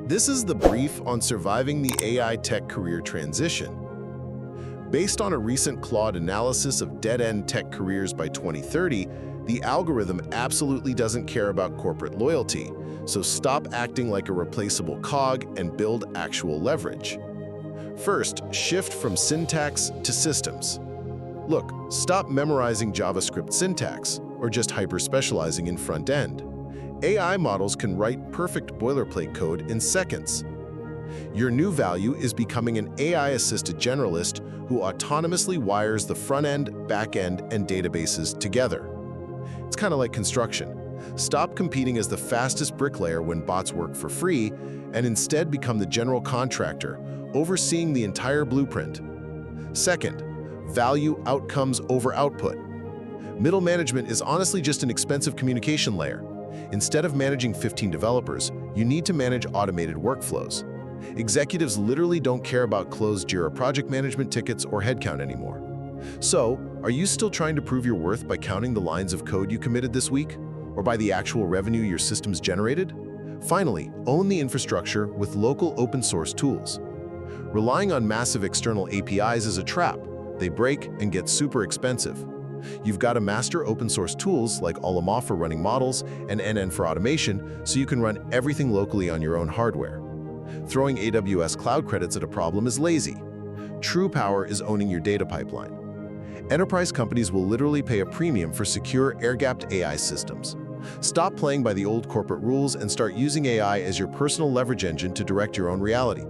This is the brief on surviving the AI tech career transition. Based on a recent Claude analysis of dead-end tech careers by 2030, the algorithm absolutely doesn't care about corporate loyalty, so stop acting like a replaceable cog and build actual leverage. First, shift from syntax to systems. Look, stop memorizing JavaScript syntax or just hyper-specializing in front end. AI models can write perfect boilerplate code in seconds. Your new value is becoming an AI-assisted generalist who autonomously wires the front end, back end, and databases together. It's kind of like construction. Stop competing as the fastest bricklayer when bots work for free, and instead become the general contractor, overseeing the entire blueprint. Second, value outcomes over output. Middle management is honestly just an expensive communication layer. Instead of managing 15 developers, you need to manage automated workflows. Executives literally don't care about closed Jira project management tickets or headcount anymore. So, are you still trying to prove your worth by counting the lines of code you committed this week? Or by the actual revenue your systems generated? Finally, own the infrastructure with local open source tools. Relying on massive external APIs is a trap. They break and get super expensive. You've got to master open source tools like Ollama for running models and NN for automation so you can run everything locally on your own hardware. Throwing AWS cloud credits at a problem is lazy. True power is owning your data pipeline. Enterprise companies will literally pay a premium for secure, air-gapped AI systems. Stop playing by the old corporate rules and start using AI as your personal leverage engine to direct your own reality.